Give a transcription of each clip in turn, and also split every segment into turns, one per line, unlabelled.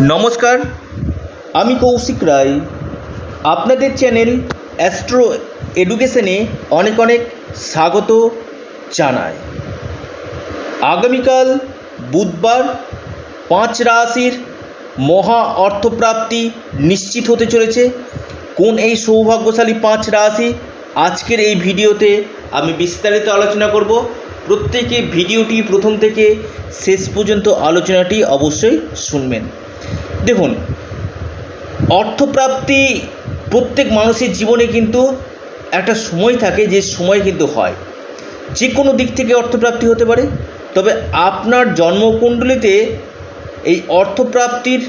নমস্কার, আমি কৌশিক রায়। আপনাদের চ্যানেল অ্যাস্ট্রো এডুকেশনে অনেক অনেক স্বাগত জানাই। আগামীকাল বুধবার 5 রাশির মহা অর্থপ্রাপ্তি নিশ্চিত হতে চলেছে। কোন এই সৌভাগ্যশালী 5 রাশি আজকের এই ভিডিওতে আমি বিস্তারিত আলোচনা করব। প্রত্যেকে ভিডিওটি প্রথম থেকে শেষ পর্যন্ত আলোচনাটি অবশ্যই শুনবেন। দেখুন, অর্থপ্রাপ্তি প্রত্যেক মানুষের জীবনে কিন্তু একটা সময় থাকে, যে সময় কিন্তু হয় যে কোনো দিক থেকে অর্থপ্রাপ্তি হতে পারে। তবে আপনার জন্মকুণ্ডলিতে এই অর্থপ্রাপ্তির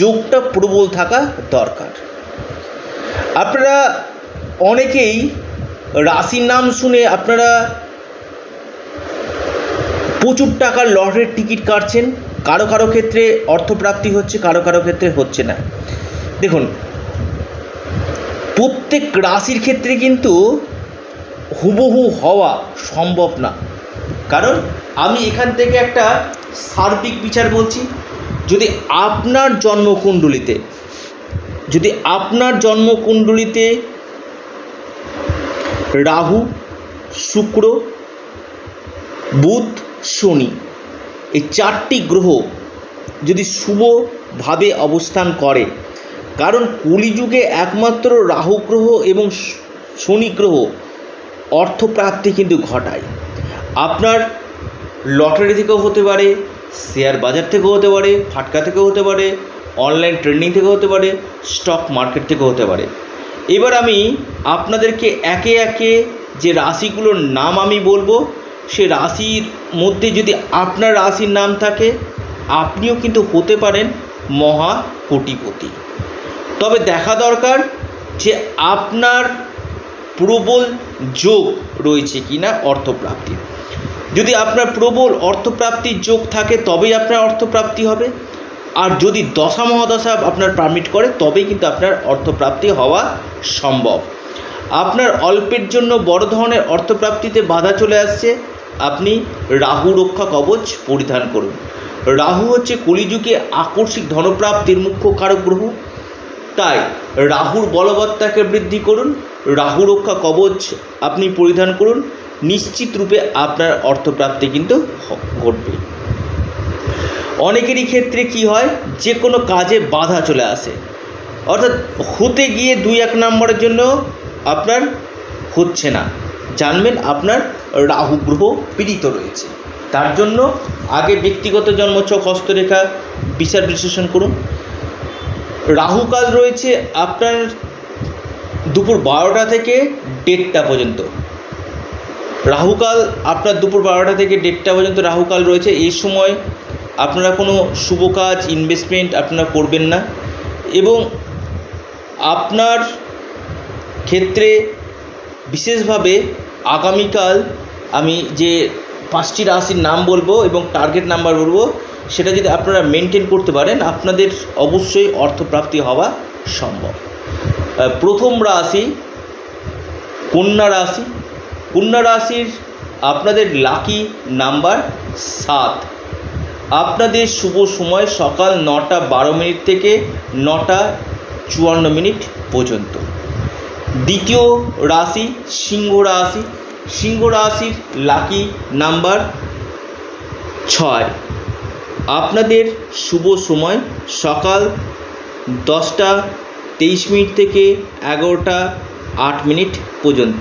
যোগটা প্রবল থাকা দরকার। আপনারা অনেকেই রাশির নাম শুনে আপনারা প্রচুর টাকার লটারির টিকিট কাটছেন। কারো কারো ক্ষেত্রে অর্থপ্রাপ্তি হচ্ছে, কারো কারো ক্ষেত্রে হচ্ছে না। দেখুন, প্রত্যেক রাশির ক্ষেত্রে কিন্তু হুবহু হওয়া সম্ভব না, কারণ আমি এখান থেকে একটা সার্বিক বিচার বলছি। যদি আপনার জন্মকুণ্ডলিতে রাহু, শুক্র, বুধ, শনি এই 4টি গ্রহ যদি শুভভাবে অবস্থান করে, কারণ কলিযুগে একমাত্র রাহু গ্রহ এবং শনি গ্রহ অর্থপ্রাপ্তি কিন্তু ঘটায়। আপনার লটারি থেকেও হতে পারে, শেয়ার বাজার থেকেও হতে পারে, ফাটকা থেকেও হতে পারে, অনলাইন ট্রেডিং থেকেও হতে পারে, স্টক মার্কেট থেকেও হতে পারে। এবার আমি আপনাদেরকে একে একে যে রাশিগুলোর নাম আমি বলবো, সে রাশির মধ্যে যদি আপনার রাশির নাম থাকে, আপনিও কিন্তু হতে পারেন মহা কোটিপতি। তবে দেখা দরকার যে আপনার প্রবল যোগ রয়েছে কিনা অর্থপ্রাপ্তির। যদি আপনার প্রবল অর্থপ্রাপ্তির যোগ থাকে তবেই আপনার অর্থপ্রাপ্তি হবে। আর যদি দশা মহাদশা আপনার পারমিট করে তবেই কিন্তু আপনার অর্থপ্রাপ্তি হওয়া সম্ভব। আপনার অল্পের জন্য বড় ধরনের অর্থপ্রাপ্তিতে বাধা চলে আসছে, আপনি রাহু রক্ষা কবচ পরিধান করুন। রাহু হচ্ছে কলিযুগে আকস্মিক ধনপ্রাপ্তির মুখ্য কারক গ্রহ, তাই রাহুর বলবত্তাকে বৃদ্ধি করুন, রাহু রক্ষা কবচ আপনি পরিধান করুন, নিশ্চিত রূপে আপনার অর্থপ্রাপ্তি কিন্তু ঘটবে। অনেকেরই ক্ষেত্রে কি হয়, যে কোনো কাজে বাধা চলে আসে, অর্থাৎ হতে গিয়ে 2-1 নম্বরের জন্য আপনার হচ্ছে না। জানবেন আপনার রাহু গ্রহ পীড়িত রয়েছে। তার জন্য আগে ব্যক্তিগত জন্মছক হস্তরেখা বিচার বিশ্লেষণ করুন। রাহুকাল রয়েছে আপনার দুপুর 12টা থেকে 1:30টা পর্যন্ত। রাহুকাল আপনার দুপুর 12টা থেকে 1:30টা পর্যন্ত রাহুকাল রয়েছে। এই সময় আপনারা কোনো শুভ কাজ, ইনভেস্টমেন্ট আপনারা করবেন না। এবং আপনার ক্ষেত্রে বিশেষভাবে আগামীকাল আমি যে 5টি রাশির নাম বলবো এবং টার্গেট নাম্বার বলবো, সেটা যদি আপনারা মেনটেন করতে পারেন, আপনাদের অবশ্যই অর্থপ্রাপ্তি হওয়া সম্ভব। প্রথম রাশি কন্যা রাশি। কন্যা রাশির আপনাদের লাকি নাম্বার 7। আপনাদের শুভ সময় সকাল 9:12 থেকে 9:54 পর্যন্ত। দ্বিতীয় রাশি সিংহ রাশি। সিংহ রাশির লাকি নাম্বার 6। আপনাদের শুভ সময় সকাল 10:23 থেকে 11:08 পর্যন্ত।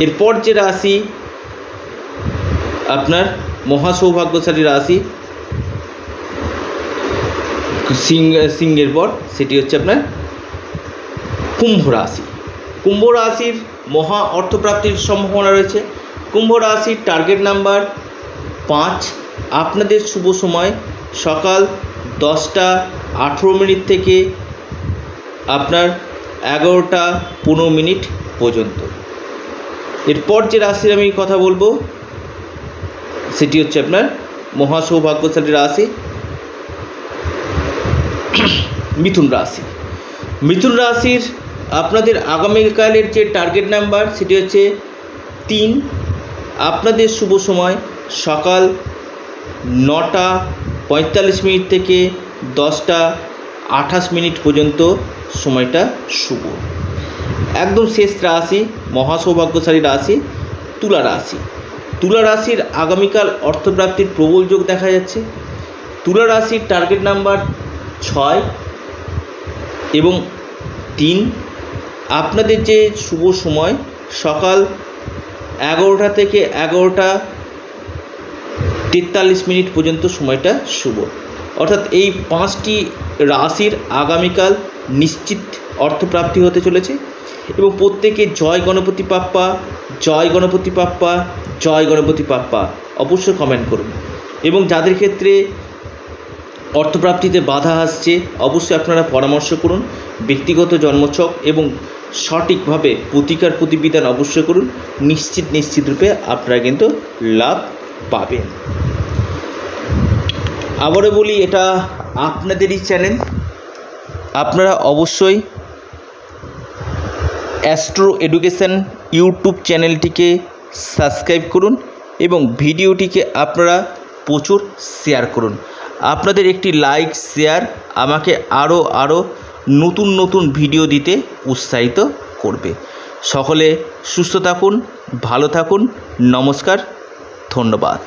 এরপর যে রাশি আপনার মহাসৌভাগ্যশালী রাশি সিংহের পর, সেটি হচ্ছে আপনার কুম্ভ রাশি। কুম্ভ রাশির মহা অর্থপ্রাপ্তির সম্ভাবনা রয়েছে। কুম্ভ রাশির টার্গেট নাম্বার 5। আপনাদের শুভ সময় সকাল 10:18 থেকে আপনার 11:15 পর্যন্ত। এরপর যে রাশির আমি কথা বলবো, সেটি হচ্ছে আপনার মহাসৌভাগ্যশালী রাশি মিথুন রাশি। মিথুন রাশির আপনাদের আগামীকালের যে টার্গেট নাম্বার, সেটি হচ্ছে 3। আপনাদের শুভ সময় সকাল 9টা 45 মিনিট থেকে 10টা 28 মিনিট পর্যন্ত সময়টা শুভ। একদম শেষ রাশি, মহাসৌভাগ্যশালী রাশি তুলা রাশি। তুলা রাশির আগামীকাল অর্থপ্রাপ্তির প্রবল যোগ দেখা যাচ্ছে। তুলা রাশির টার্গেট নাম্বার 6 এবং 3। আপনাদের যে শুভ সময় সকাল 11টা থেকে 11টা 43 মিনিট পর্যন্ত সময়টা শুভ। অর্থাৎ এই 5টি রাশির আগামীকাল নিশ্চিত অর্থপ্রাপ্তি হতে চলেছে এবং প্রত্যেকে জয় গণপতি বাপ্পা, জয় গণপতি বাপ্পা, জয় গণপতি বাপ্পা অবশ্যই কমেন্ট করুন। এবং যাদের ক্ষেত্রে অর্থপ্রাপ্তিতে বাধা আসছে অবশ্যই আপনারা পরামর্শ করুন, ব্যক্তিগত জন্মছক এবং সঠিকভাবে প্রতিকার প্রতিবিধান অবশ্যই করুন। নিশ্চিত রূপে আপনারা কিন্তু লাভ পাবেন। আবারও বলি, এটা আপনাদেরই চ্যানেল, আপনারা অবশ্যই অ্যাস্ট্রো এডুকেশন ইউটিউব চ্যানেলটিকে সাবস্ক্রাইব করুন এবং ভিডিওটিকে আপনারা প্রচুর শেয়ার করুন। আপনাদের একটি লাইক শেয়ার আমাকে আরও নতুন ভিডিও দিতে উৎসাহিত করবে। সকলে সুস্থ থাকুন, ভালো থাকুন, নমস্কার, ধন্যবাদ।